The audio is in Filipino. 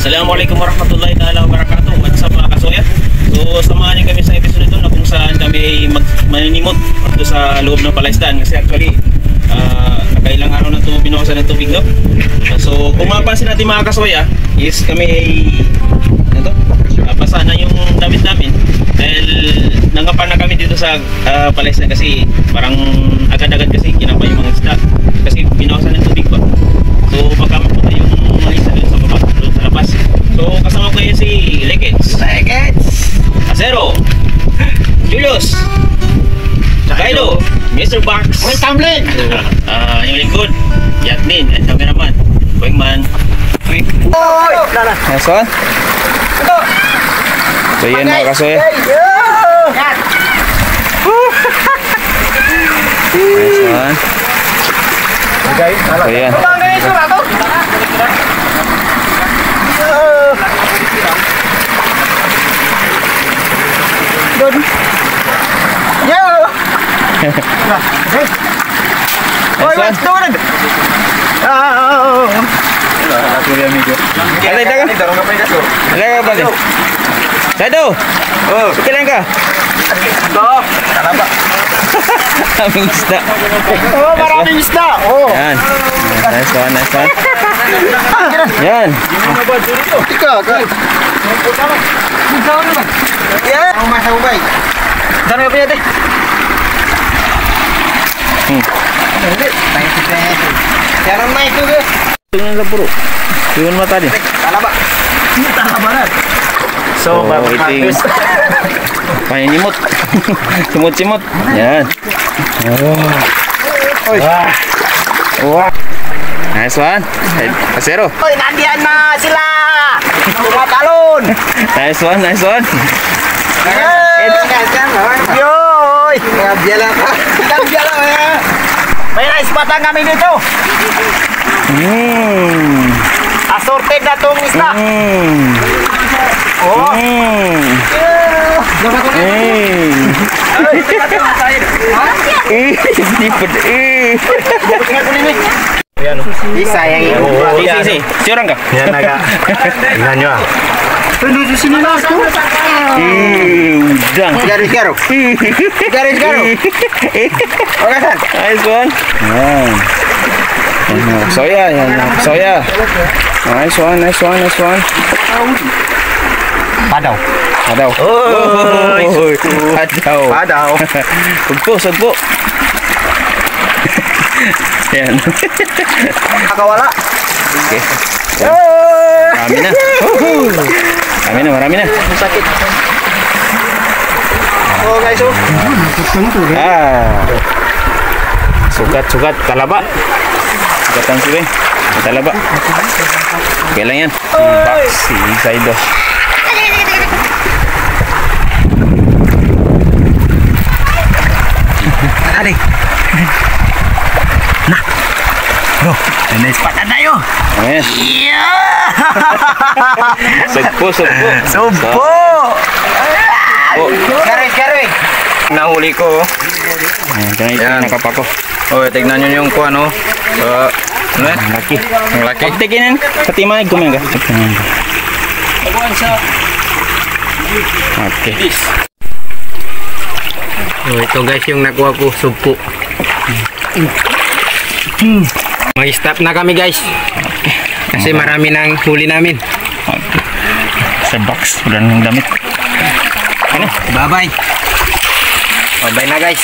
Assalamualaikum warahmatullahi wabarakatuh. What's up mga kasoya? So samahan niyo kami sa episode ito na kung saan kami maninimot dito sa loob ng palaisdaan. Kasi actually nakailang araw na ito binukasan ng tubig, no? So kung mapapansin natin mga kasoya is kami basa na yung damit namin dahil nangapan na kami dito sa palaisdaan kasi parang agad-agad kasi kinapa yung mga isda kasi binukasan ng tubig pa. So baka mapunta yung mga isda doon sa baba, doon sa labas. So kasama ko ngayon si Lekets, Acero, Julius, Kaido, Mr. Box, May tumbling! yung lingkod, Yatnin, at cameraman, Wingman. Nice one. So yan mga kasoy. Nice one. So yan. Sado! Oh, kailan ka? Stop! Kalaba! Maraming isda. Oh, maraming isda! Oh! Yan. Nice one, nice one. Yan. Ikaw, kay! Ikaw naman! Yan! Ang masa ubay! Saan mo pinatay? Hindi! Tayo si Peso! Siyaran na ito, guys! Tingnan sa puro. Tingnan mo tadi. Kalaba! Kalaba na! So, iting paninimot. Simut-simut. Yan. Wah. Wah. Nice one. Acero. Hoy, nandiyan na sila! Tumatalon! Nice one, nice one. Yoy! Biala ka! Biala ka! May naispatan kami dito! Assorted na tong isda! Oh! Bisa yang itu. Si. Si orang kah? Yan naga. Ingat nyo ah. Penuju sini mas. Udang. Garis-garu. Garis-garu. Oke san. Nice one. Soya, yan. Soya. Nice one, nice one, nice one. Padaw. Padaw. Oh, padaw. Padaw. Sugpo, sugpo. Yan. Akawala. Oke. Marami na. Marami na. Sakit. Oh guys, oh. Sugat kalaba. Sugatan sih, Bang. Kalaba. Oke lang yan. Si Kaido. Adik. Nah. Bro, naispatan na yun. Ayan. Sugpo. Sumpo! Garis-garis. Nahuli ko. Ayan, nakapako. Oh, tignan nyo yung kuwan, oh. Ano yan? Laki. Ang laki. Pagtikinan, sa timay, gumeng ka. Okay. Oh, ito guys yung nakuha ko, sumpo. Mag-stop na kami guys. Kasi marami nang huli namin. Sa box, udah ng damit. Bye-bye. Bye-bye na guys.